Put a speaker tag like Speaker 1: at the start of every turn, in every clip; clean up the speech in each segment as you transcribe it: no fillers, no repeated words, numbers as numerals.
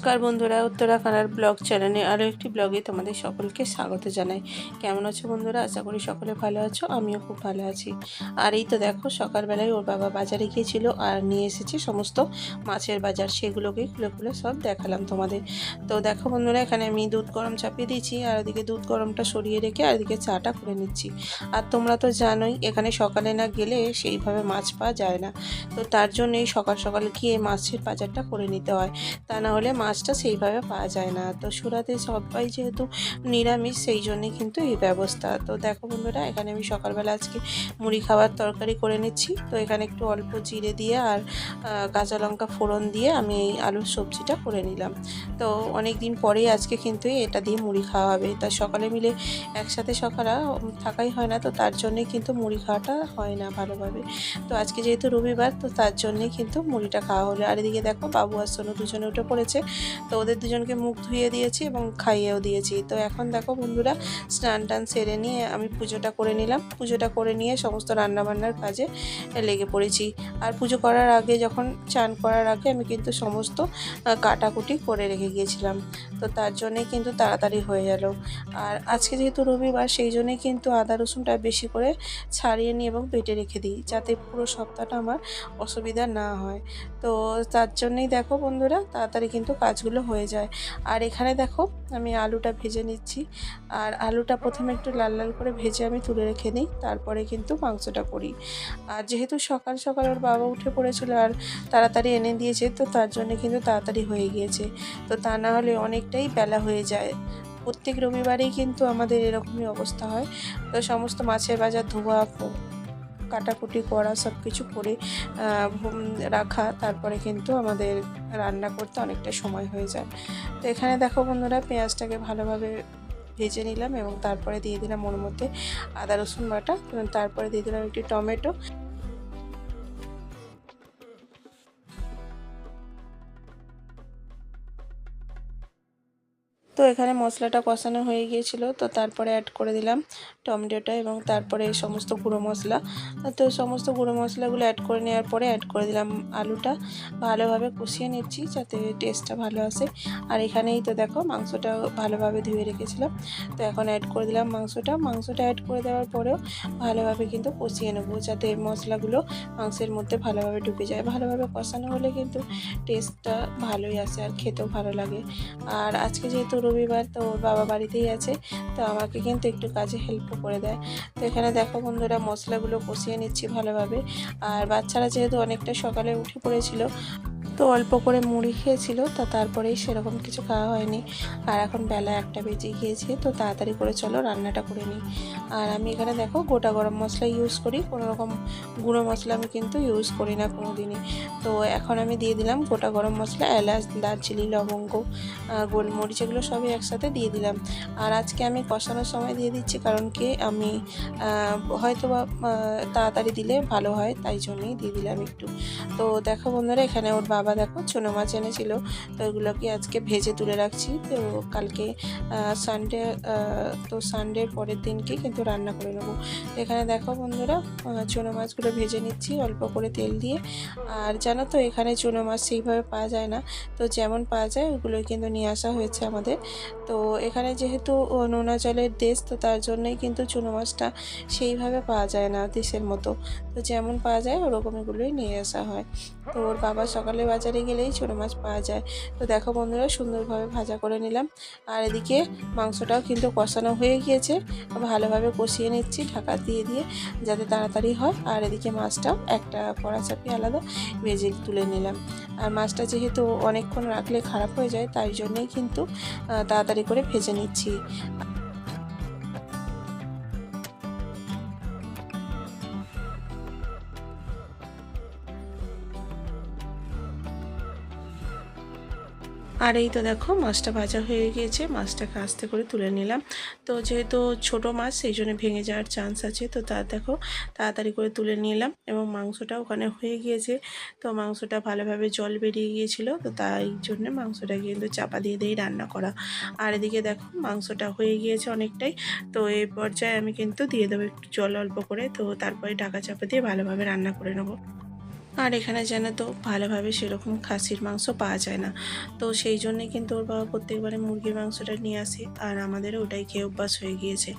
Speaker 1: নমস্কার বন্ধুরা, উত্তরাখানার ব্লগ চ্যানেলে আরও একটি ব্লগে তোমাদের সকলকে স্বাগত জানাই। কেমন আছো বন্ধুরা? আশা করি সকলে ভালো আছো, আমিও খুব ভালো আছি। আর এই তো দেখো, সকালবেলায় ওর বাবা বাজারে গিয়েছিল আর নিয়ে এসেছে সমস্ত মাছের বাজার, সেগুলোকেই খুলে খুলে সব দেখালাম তোমাদের। তো দেখো বন্ধুরা, এখানে আমি দুধ গরম চাপিয়ে দিয়েছি, আর ওদিকে দুধ গরমটা সরিয়ে রেখে আর এদিকে চাটা করে নিচ্ছি। আর তোমরা তো জানোই, এখানে সকালে না গেলে সেইভাবে মাছ পাওয়া যায় না, তো তার জন্যই সকাল সকাল গিয়ে মাছের বাজারটা করে নিতে হয়, তা না হলে মাছটা সেইভাবে পাওয়া যায় না। তো সুরাতে সবাই যেহেতু নিরামিষ, সেই জন্যই কিন্তু এই ব্যবস্থা। তো দেখো বন্ধুরা, এখানে আমি সকালবেলা আজকে মুড়ি খাবার তরকারি করে নিচ্ছি। তো এখানে একটু অল্প জিরে দিয়ে আর কাঁচা লঙ্কা ফোড়ন দিয়ে আমি এই আলুর সবজিটা করে নিলাম। তো অনেক দিন পরেই আজকে কিন্তু এটা দিয়ে মুড়ি খাওয়া হবে। তা সকালে মিলে একসাথে সকালে থাকাই হয় না, তো তার জন্যেই কিন্তু মুড়ি খাওয়াটা হয় না ভালোভাবে। তো আজকে যেহেতু রবিবার, তো তার জন্যেই কিন্তু মুড়িটা খাওয়া হলো। আর এদিকে দেখো, বাবু আর সোনু দুজনে উঠে পড়েছে, তো ওদের দুজনকে মুখ ধুইয়ে দিয়েছি এবং খাইয়েও দিয়েছি। তো এখন দেখো বন্ধুরা, স্নান টান সেরে নিয়ে আমি পুজোটা করে নিলাম। পুজোটা করে নিয়ে সমস্ত রান্নাবান্নার কাজে লেগে পড়েছি। আর পুজো করার আগে, যখন চান করার আগে আমি কিন্তু সমস্ত কাটাকুটি করে রেখে গিয়েছিলাম, তো তার জন্যে কিন্তু তাড়াতাড়ি হয়ে গেল। আর আজকে যেহেতু রবিবার, সেই জন্যই কিন্তু আদা রসুনটা বেশি করে ছাড়িয়ে নিই এবং বেটে রেখে দিই, যাতে পুরো সপ্তাহটা আমার অসুবিধা না হয়। তো তার জন্যই দেখো বন্ধুরা, তাড়াতাড়ি কিন্তু কাজগুলো হয়ে যায়। আর এখানে দেখো, আমি আলুটা ভেজে নিচ্ছি। আর আলুটা প্রথমে একটু লাল লাল করে ভেজে আমি তুলে রেখে নিই, তারপরে কিন্তু মাংসটা করি। আর যেহেতু সকাল সকাল ওর বাবা উঠে পড়েছিল আর তাড়াতাড়ি এনে দিয়েছে, তো তার জন্য কিন্তু তাড়াতাড়ি হয়ে গিয়েছে। তো তা না হলে অনেকটাই বেলা হয়ে যায়। প্রত্যেক রবিবারেই কিন্তু আমাদের এরকমই অবস্থা হয়। তো সমস্ত মাছের বাজার ধোয়া, কাটাকুটি করা, সব কিছু করে রাখা, তারপরে কিন্তু আমাদের রান্না করতে অনেকটা সময় হয়ে যায়। তো এখানে দেখো বন্ধুরা, পেঁয়াজটাকে ভালোভাবে ভেজে নিলাম এবং তারপরে দিয়ে দিলাম ওর মধ্যে আদা রসুন বাটা, এবং তারপরে দিয়ে দিলাম একটি টমেটো। তো এখানে মশলাটা কষানো হয়ে গিয়েছিল, তো তারপরে অ্যাড করে দিলাম টমেটোটা এবং তারপরে এই সমস্ত গুঁড়ো মশলা। তো সমস্ত গুঁড়ো মশলাগুলো অ্যাড করে নেওয়ার পরে অ্যাড করে দিলাম আলুটা। ভালোভাবে কষিয়ে নিচ্ছি যাতে টেস্টটা ভালো আসে। আর এখানেই তো দেখো, মাংসটা ভালোভাবে ধুয়ে রেখেছিলাম, তো এখন অ্যাড করে দিলাম মাংসটা অ্যাড করে দেওয়ার পরেও ভালোভাবে কিন্তু কষিয়ে নেবো, যাতে মশলাগুলো মাংসের মধ্যে ভালোভাবে ঢুকে যায়। ভালোভাবে কষানো হলে কিন্তু টেস্টটা ভালোই আসে আর খেতেও ভালো লাগে। আর আজকে যেহেতু রবিবার, তো ওর বাবা বাড়িতেই আছে, তো আমাকে কিন্তু একটু কাজে হেল্পও করে দেয়। তো এখানে দেখো বন্ধুরা, মশলাগুলো কষিয়ে নিচ্ছি ভালোভাবে। আর বাচ্চারা যেহেতু অনেকটা সকালে উঠে পড়েছিল, তো অল্প করে মুড়ি খেয়েছিল, তা তারপরেই সেরকম কিছু খাওয়া হয়নি। আর এখন বেলা 1টা বেজে গিয়েছে, তো তাড়াতাড়ি করে চলো রান্নাটা করে নিই। আর আমি এখানে দেখো গোটা গরম মশলা ইউজ করি, কোনো রকম গুঁড়ো মশলা আমি কিন্তু ইউজ করি না কোনো দিনই। তো এখন আমি দিয়ে দিলাম গোটা গরম মশলা, এলাচ, দারচিনি, লবঙ্গ, গোলমরিচ, এগুলো সবই একসাথে দিয়ে দিলাম। আর আজকে আমি কষানোর সময় দিয়ে দিচ্ছি, কারণ কি আমি হয়তো বা তাড়াতাড়ি দিলে ভালো হয়, তাই জন্যই দিয়ে দিলাম একটু। তো দেখো বন্ধুরা, এখানে ওর বাবা দেখো চুনো মাছ এনেছিল, তো এগুলোকে আজকে ভেজে তুলে রাখছি। তো কালকে সানডে, তো সানডের পরের দিনকে কিন্তু রান্না করে নেবো। তো এখানে দেখো বন্ধুরা, চুনো মাছগুলো ভেজে নিচ্ছি অল্প করে তেল দিয়ে। আর জানো তো, এখানে চুনো মাছ সেইভাবে পাওয়া যায় না, তো যেমন পাওয়া যায় ওগুলোই কিন্তু নিয়ে আসা হয়েছে আমাদের। তো এখানে যেহেতু নোনা জলের দেশ, তো তার জন্যই কিন্তু চুনো মাছটা সেইভাবে পাওয়া যায় না দেশের মতো। তো যেমন পাওয়া যায় ওরকমগুলোই নিয়ে আসা হয়। তো ওর বাবা সকালে বাজারে গেলেই ছোটো মাছ পাওয়া যায়। তো দেখো বন্ধুরা, সুন্দরভাবে ভাজা করে নিলাম। আর এদিকে মাংসটাও কিন্তু কষানো হয়ে গিয়েছে, ভালোভাবে কষিয়ে নিচ্ছি ঢাকা দিয়ে দিয়ে, যাতে তাড়াতাড়ি হয়। আর এদিকে মাছটাও একটা কড়া চাপিয়ে আলাদা ভেজে তুলে নিলাম। আর মাছটা যেহেতু অনেকক্ষণ রাখলে খারাপ হয়ে যায়, তাই জন্যেই কিন্তু তাড়াতাড়ি করে ভেজে নিচ্ছি। আর এই তো দেখো, মাছটা ভাজা হয়ে গিয়েছে, মাছটাকে আস্তে করে তুলে নিলাম। তো যেহেতু ছোট মাছ, সেই জন্য ভেঙে যাওয়ার চান্স আছে, তো দেখো তাড়াতাড়ি করে তুলে নিলাম। এবং মাংসটা ওখানে হয়ে গিয়েছে, তো মাংসটা ভালোভাবে জল বেরিয়ে গিয়েছিল, তো তাই জন্য মাংসটা কিন্তু চাপা দিয়ে দিয়েই রান্না করা। আর এদিকে দেখো, মাংসটা হয়ে গিয়েছে অনেকটাই, তো এই পর্যায়ে আমি কিন্তু দিয়ে দেবো একটু জল অল্প করে, তো তারপরে ঢাকা চাপা দিয়ে ভালোভাবে রান্না করে নেবো। আর এখানে যেন তো ভালোভাবে সেরকম খাসির মাংস পাওয়া যায় না, তো সেই জন্যে কিন্তু ওর বাবা প্রত্যেকবারে মুরগির মাংসটা নিয়ে আসে, আর আমাদেরও ওটাই খেয়ে অভ্যাস হয়ে গিয়েছে।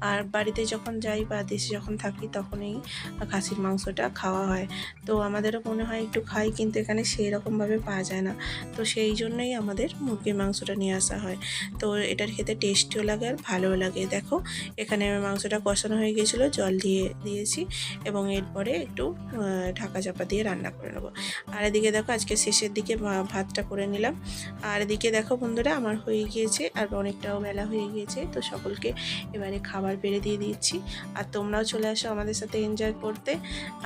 Speaker 1: আর বাড়িতে যখন যাই বা দেশে যখন থাকি তখনই খাসির মাংসটা খাওয়া হয়, তো আমাদেরও মনে হয় একটু খাই, কিন্তু এখানে সেই রকমভাবে পাওয়া যায় না, তো সেই জন্যই আমাদের মুরগির মাংসটা নিয়ে আসা হয়। তো এটার খেতে টেস্টিও লাগে আর ভালোও লাগে। দেখো এখানে মাংসটা কষানো হয়ে গিয়েছিলো, জল দিয়ে দিয়েছি এবং এরপরে একটু ঢাকা চাপা দিয়ে রান্না করে নেবো। আর এদিকে দেখো আজকে শেষের দিকে ভাতটা করে নিলাম। আর এদিকে দেখো বন্ধুরা আমার হয়ে গিয়েছে, আর অনেকটাও বেলা হয়ে গিয়েছে, তো সকলকে এবারে খাবার বেড়ে দিয়ে দিচ্ছি। আর তোমরাও চলে আসো আমাদের সাথে এনজয় করতে।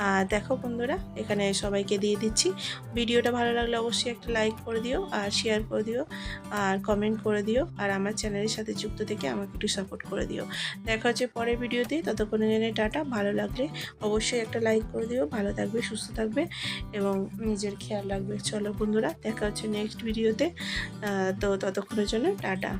Speaker 1: আর দেখো বন্ধুরা এখানে সবাইকে দিয়ে দিচ্ছি। ভিডিওটা ভালো লাগলে অবশ্যই একটা লাইক করে দিও, আর শেয়ার করে দিও, আর কমেন্ট করে দিও, আর আমার চ্যানেলের সাথে যুক্ত থেকে আমাকে একটু সাপোর্ট করে দিও। দেখা হচ্ছে পরের ভিডিওতে, ততক্ষণের জন্য টাটা। ভালো লাগলে অবশ্যই একটা লাইক করে দিও। ভালো থাকবে, সুস্থ থাকবে এবং নিজের খেয়াল রাখবে। চলো বন্ধুরা দেখা হচ্ছে নেক্সট ভিডিওতে, তো ততক্ষণের জন্য টাটা।